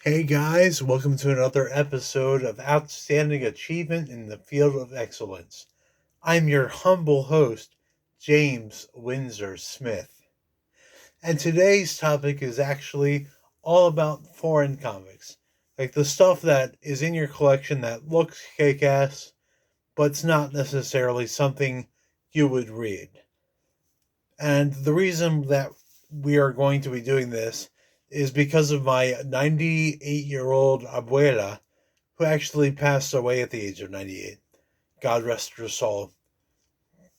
Hey guys, welcome to another episode of Outstanding Achievement in the Field of Excellence. I'm your humble host, James Windsor Smith. And today's topic is actually all about foreign comics. Like the stuff that is in your collection that looks kick ass, but it's not necessarily something you would read. And the reason that we are going to be doing this is because of my 98-year-old abuela, who actually passed away at the age of 98. God rest her soul.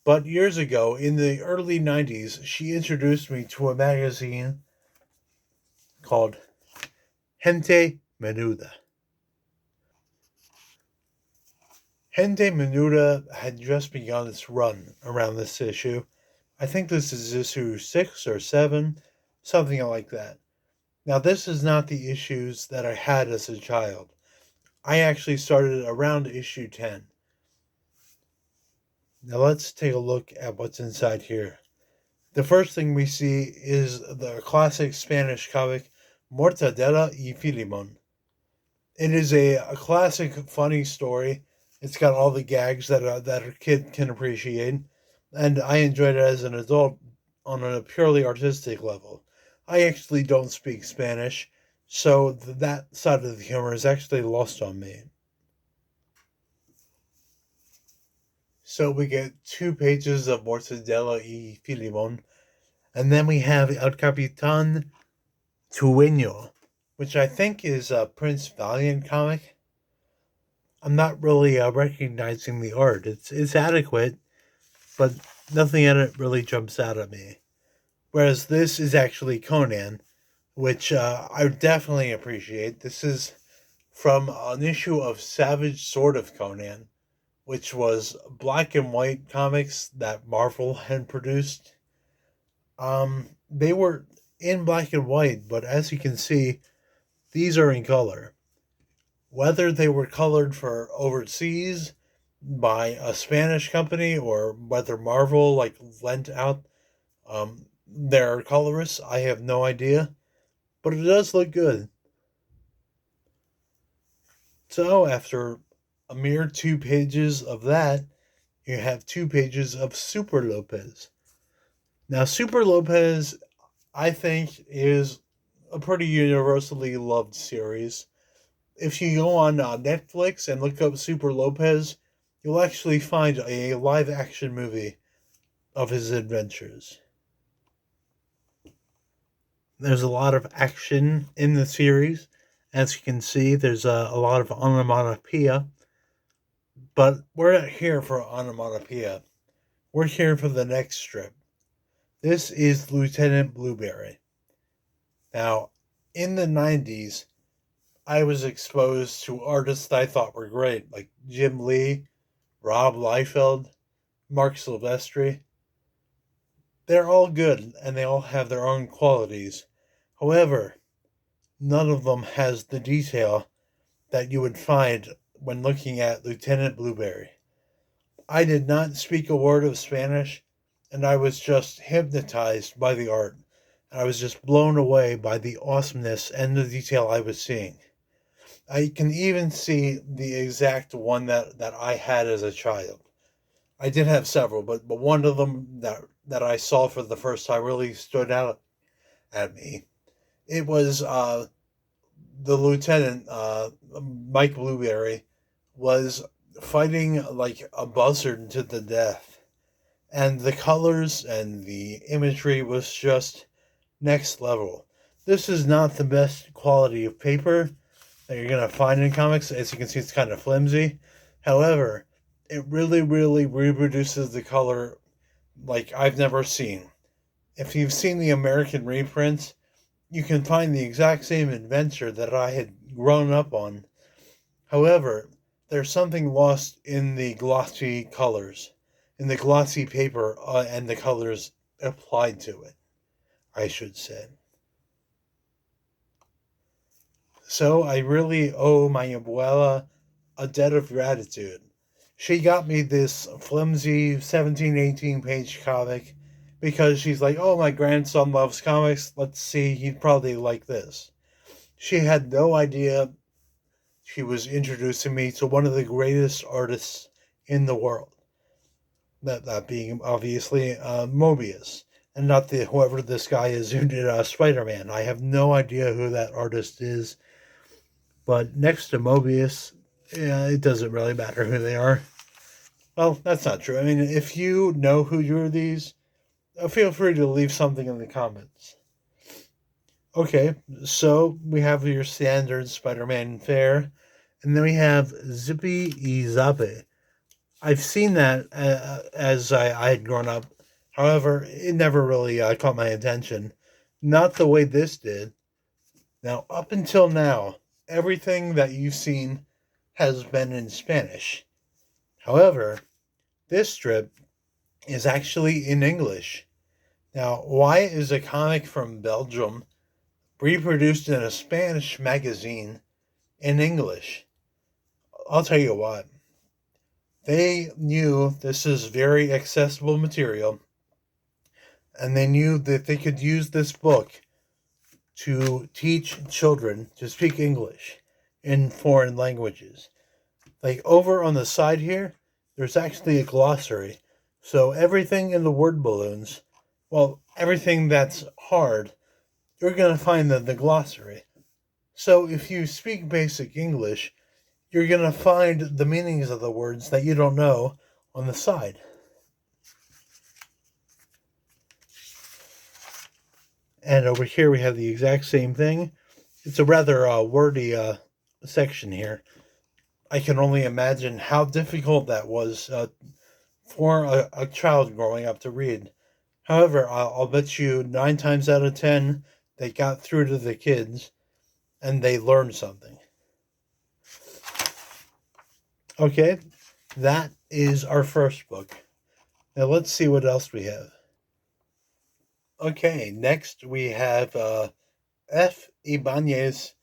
But years ago, in the early 90s, she introduced me to a magazine called Gente Menuda. Gente Menuda had just begun its run around this issue. I think this is issue 6 or 7, something like that. Now, this is not the issues that I had as a child. I actually started around issue 10. Now, let's take a look at what's inside here. The first thing we see is the classic Spanish comic Mortadela y Filimon. It is a classic funny story. It's got all the gags that a kid can appreciate, and I enjoyed it as an adult on a purely artistic level. I actually don't speak Spanish, so that side of the humor is actually lost on me. So we get 2 pages of Mortadela y Filimon, and then we have El Capitan Tueño, which I think is a Prince Valiant comic. I'm not really recognizing the art. It's adequate, but nothing in it really jumps out at me. Whereas this is actually Conan, which I definitely appreciate. This is from an issue of Savage Sword of Conan, which was black and white comics that Marvel had produced. They were in black and white, but as you can see, these are in color. Whether they were colored for overseas by a Spanish company or whether Marvel lent out their colorists, I have no idea. But it does look good. So after a mere 2 pages of that, you have 2 pages of Super Lopez. Now, Super Lopez, I think, is a pretty universally loved series. If you go on Netflix and look up Super Lopez, you'll actually find a live action movie of his adventures. There's a lot of action in the series. As you can see, there's a lot of onomatopoeia. But we're not here for onomatopoeia. We're here for the next strip. This is Lieutenant Blueberry. Now, in the 90s, I was exposed to artists I thought were great, like Jim Lee, Rob Liefeld, Mark Silvestri. They're all good and they all have their own qualities. However, none of them has the detail that you would find when looking at Lieutenant Blueberry. I did not speak a word of Spanish, and I was just hypnotized by the art. I was just blown away by the awesomeness and the detail I was seeing. I can even see the exact one that I had as a child. I did have several, but one of them that I saw for the first time really stood out at me. It was the lieutenant, Mike Blueberry, was fighting like a buzzard to the death. And the colors and the imagery was just next level. This is not the best quality of paper that you're going to find in comics. As you can see, it's kind of flimsy. However, it really, really reproduces the color like I've never seen. If you've seen the American reprints, you can find the exact same adventure that I had grown up on. However, there's something lost in the glossy colors, in the glossy paper, and the colors applied to it, I should say. So I really owe my abuela a debt of gratitude. She got me this flimsy 17, 18 page comic because she's like, oh, my grandson loves comics. Let's see, he'd probably like this. She had no idea she was introducing me to one of the greatest artists in the world. That being obviously Moebius, and not the whoever this guy is who did Spider-Man. I have no idea who that artist is, but next to Moebius, yeah, it doesn't really matter who they are. Well, that's not true. I mean, if you know who you're these, feel free to leave something in the comments. Okay, so we have your standard Spider-Man fare, and then we have Zippy Izabe. I've seen that as I had grown up. However, it never really caught my attention. Not the way this did. Now, up until now, everything that you've seen has been in Spanish. However, this strip is actually in English. Now, why is a comic from Belgium reproduced in a Spanish magazine in English? I'll tell you what. They knew this is very accessible material, and they knew that they could use this book to teach children to speak English in foreign languages. Like over on the side here, there's actually a glossary. So everything in the word balloons, well, everything that's hard, you're going to find in the glossary. So if you speak basic English, you're going to find the meanings of the words that you don't know on the side. And over here we have the exact same thing. It's a rather wordy section here. I can only imagine how difficult that was for a child growing up to read. However, I'll bet you 9 times out of 10 they got through to the kids and they learned something. Okay, that is our first book. Now let's see what else we have. Okay, next we have F. Ibanez,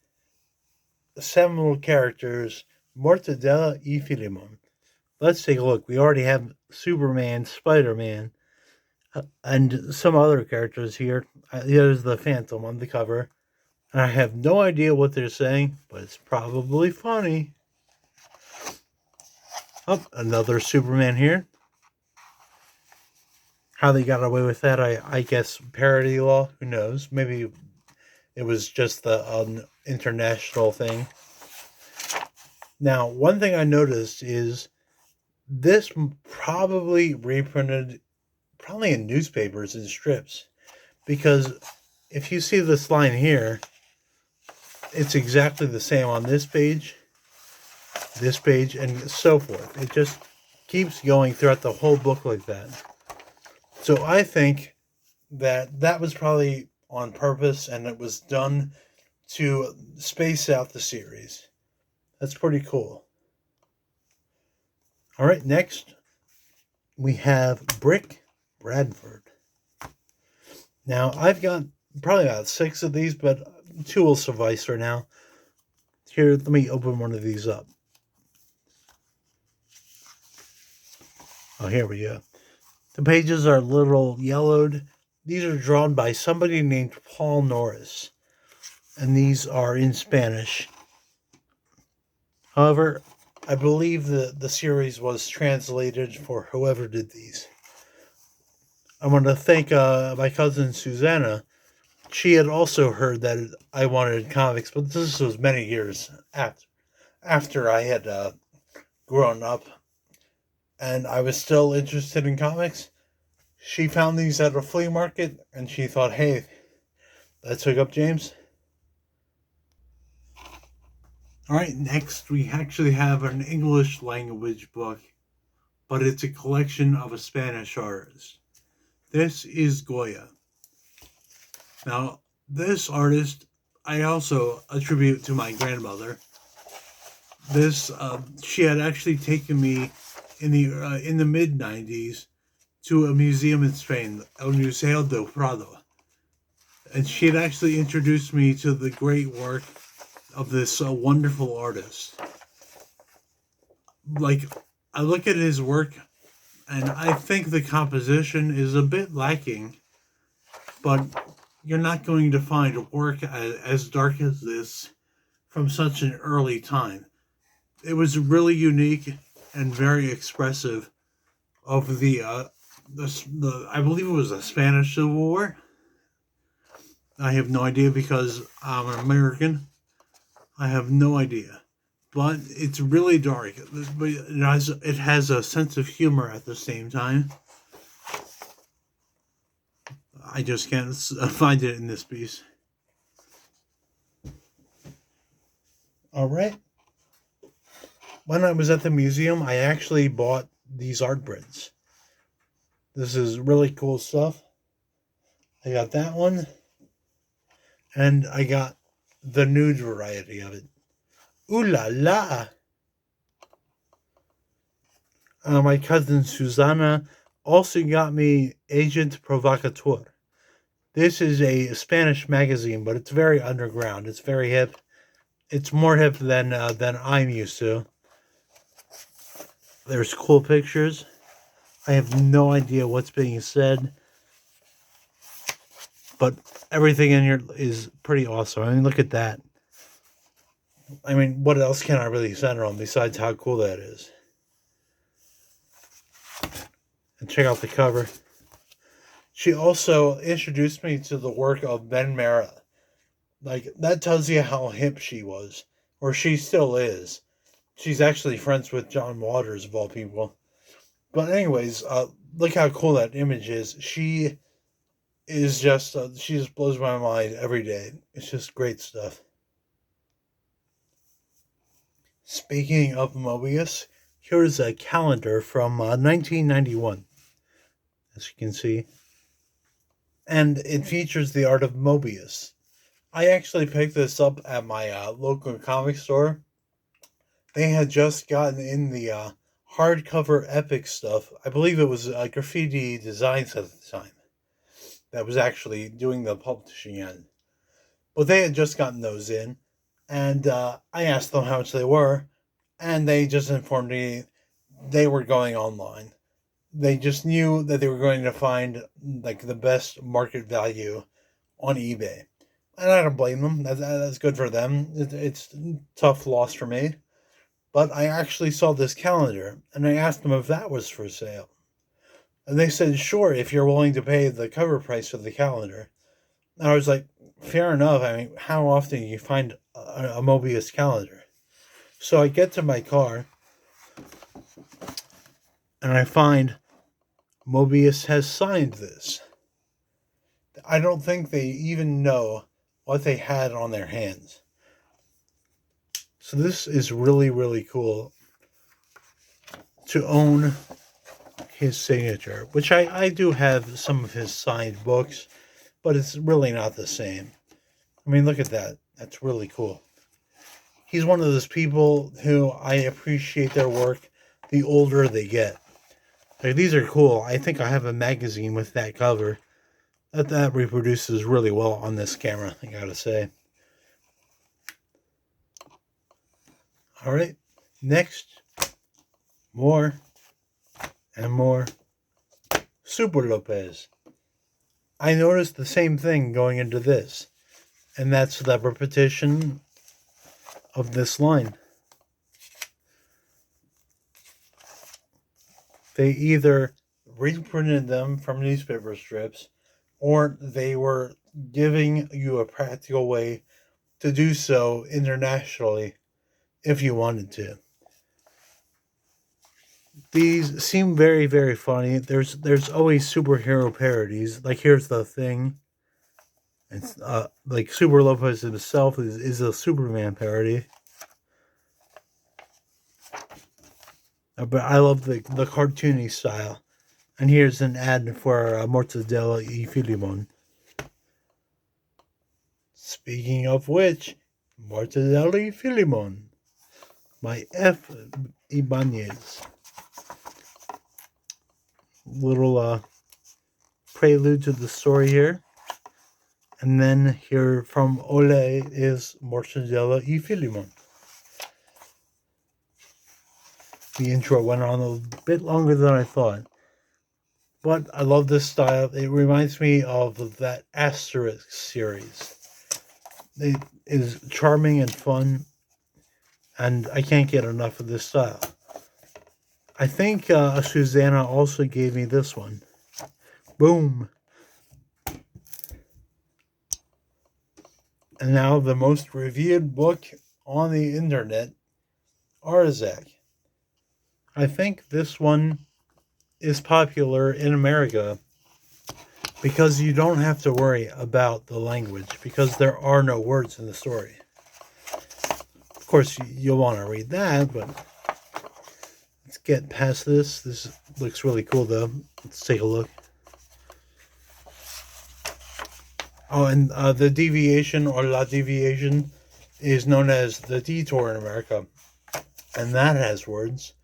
seminal characters, Mortadella y Filemon. Let's take a look. We already have Superman, Spider-Man, and some other characters here. There's the Phantom on the cover. And I have no idea what they're saying, but it's probably funny. Oh, another Superman here. How they got away with that, I guess parody law. Who knows? Maybe it was just the international thing. Now, one thing I noticed is this probably reprinted probably in newspapers and strips, because if you see this line here, it's exactly the same on this page, and so forth. It just keeps going throughout the whole book like that. So I think that was probably on purpose, and it was done to space out the series. That's pretty cool. All right, next we have Brick Bradford. Now, I've got probably about 6 of these, but 2 will suffice for now. Here, let me open one of these up. Oh, here we go. The pages are a little yellowed. These are drawn by somebody named Paul Norris, and these are in Spanish. However, I believe the series was translated for whoever did these. I want to thank my cousin Susanna. She had also heard that I wanted comics, but this was many years after I had grown up, and I was still interested in comics. She found these at a flea market, and she thought, hey, let's hook up James. All right, next we actually have an English language book, but it's a collection of a Spanish artist. This is Goya. Now, this artist I also attribute to my grandmother. She had actually taken me in the mid '90s to a museum in Spain, El Museo del Prado, and she had actually introduced me to the great work of this wonderful artist. Like, I look at his work, and I think the composition is a bit lacking, but you're not going to find work as dark as this from such an early time. It was really unique and very expressive of the I believe it was the Spanish Civil War. I have no idea because I'm an American. I have no idea, but it's really dark. But it has a sense of humor at the same time. I just can't find it in this piece. All right. When I was at the museum, I actually bought these art prints. This is really cool stuff. I got that one, and I got the nude variety of it. Ooh la la! My cousin Susanna also got me Agent Provocateur. This is a Spanish magazine, but it's very underground. It's very hip. It's more hip than I'm used to. There's cool pictures. I have no idea what's being said, but everything in here is pretty awesome. I mean, look at that. I mean, what else can I really center on besides how cool that is? And check out the cover. She also introduced me to the work of Ben Mara. Like, that tells you how hip she was, or she still is. She's actually friends with John Waters, of all people. But anyways, look how cool that image is. She is just, she just blows my mind every day. It's just great stuff. Speaking of Moebius, here's a calendar from 1991, as you can see. And it features the art of Moebius. I actually picked this up at my local comic store. They had just gotten in the hardcover epic stuff. I believe it was Graffiti Designs at the time that was actually doing the publishing end. But they had just gotten those in, and I asked them how much they were, and they just informed me they were going online. They just knew that they were going to find like the best market value on eBay. And I don't blame them. That's good for them. It's a tough loss for me. But I actually saw this calendar, and I asked them if that was for sale. And they said, sure, if you're willing to pay the cover price for the calendar. And I was like, fair enough. I mean, how often do you find a Moebius calendar? So I get to my car, and I find Moebius has signed this. I don't think they even know what they had on their hands. So this is really, really cool to own his signature, which I do have some of his signed books, but it's really not the same. I mean, look at that. That's really cool. He's one of those people who I appreciate their work the older they get. Like, these are cool. I think I have a magazine with that cover. That reproduces really well on this camera, I gotta say. All right, next, more and more Super Lopez. I noticed the same thing going into this, and that's the repetition of this line. They either reprinted them from newspaper strips, or they were giving you a practical way to do so internationally if you wanted to. These seem very, very funny. There's always superhero parodies. Like, here's the thing. It's like Super Lopez himself is a Superman parody. But I love the cartoony style. And here's an ad for Mortadella y Filimon. Speaking of which, Mortadella y Filimon by F. Ibanez. Little prelude to the story here. And then here from Ole is Mortadella y Filimon. The intro went on a bit longer than I thought. But I love this style. It reminds me of that Asterisk series. It is charming and fun, and I can't get enough of this style. I think Susanna also gave me this one. Boom. And now the most reviewed book on the internet, Arzak. I think this one is popular in America because you don't have to worry about the language because there are no words in the story. Of course, you'll want to read that, but let's get past this. This looks really cool, though. Let's take a look. Oh, and the deviation or la deviation is known as the detour in America, and that has words.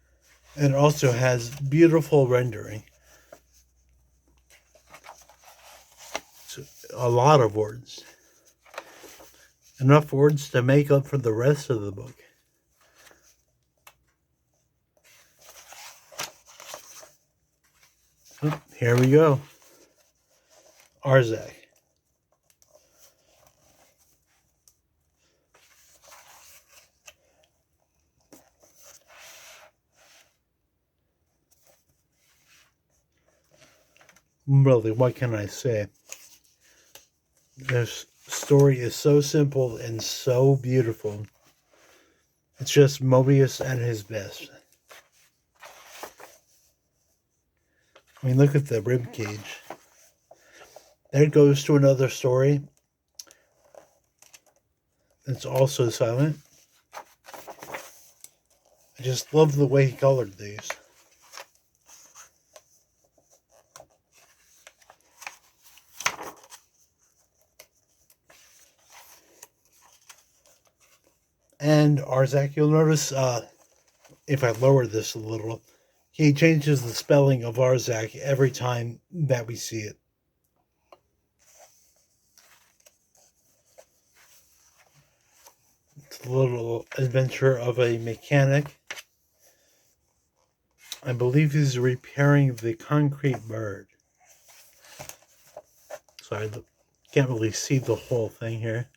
It also has beautiful rendering. It's a lot of words. Enough words to make up for the rest of the book. Oh, here we go. Arzak. Really, what can I say? This story is so simple and so beautiful. It's just Moebius at his best. I mean, look at the rib cage. There it goes to another story. It's also silent. I just love the way he colored these. And Arzak, you'll notice if I lower this a little, he changes the spelling of Arzak every time that we see it. It's a little adventure of a mechanic. I believe he's repairing the concrete bird. Sorry, I can't really see the whole thing here.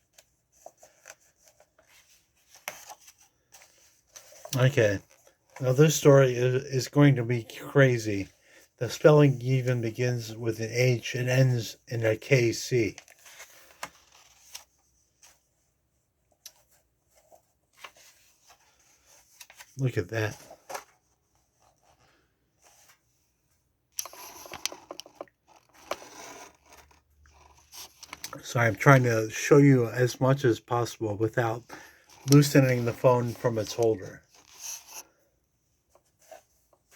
Okay, now this story is going to be crazy. The spelling even begins with an H and ends in a KC. Look at that. Sorry, I'm trying to show you as much as possible without loosening the phone from its holder.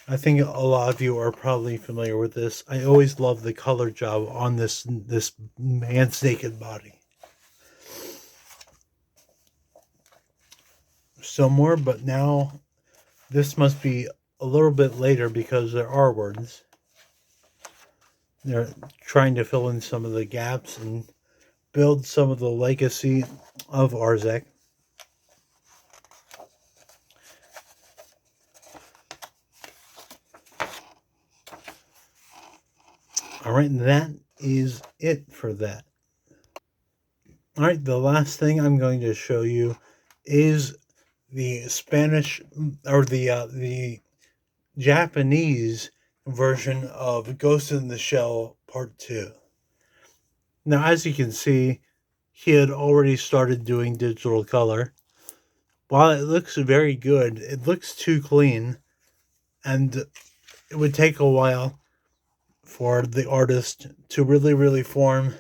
I think a lot of you are probably familiar with this. I always love the color job on this man's naked body. Still more, but now this must be a little bit later because there are words. They're trying to fill in some of the gaps and build some of the legacy of Arzak. Alright, and that is it for that. Alright, the last thing I'm going to show you is the Spanish or the Japanese version of Ghost in the Shell Part 2. Now, as you can see, he had already started doing digital color. While it looks very good, it looks too clean, and it would take a while for the artist to really form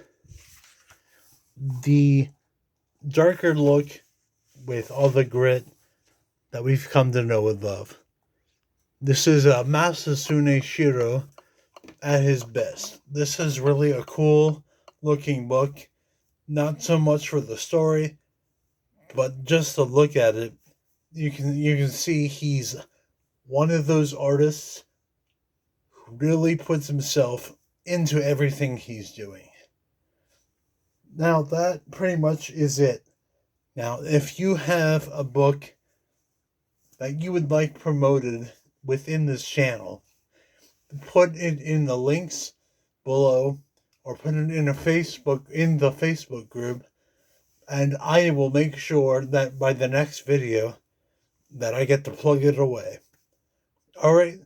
the darker look with all the grit that we've come to know and love. This is Masasune Shiro at his best. This is really a cool looking book. Not so much for the story, but just to look at it, you can see he's one of those artists who really puts himself into everything he's doing. Now that pretty much is it. Now, if you have a book that you would like promoted within this channel, put it in the links below, or put it in the Facebook group, and I will make sure that by the next video that I get to plug it away. Alright,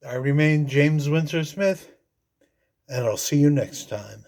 I remain James Windsor Smith, and I'll see you next time.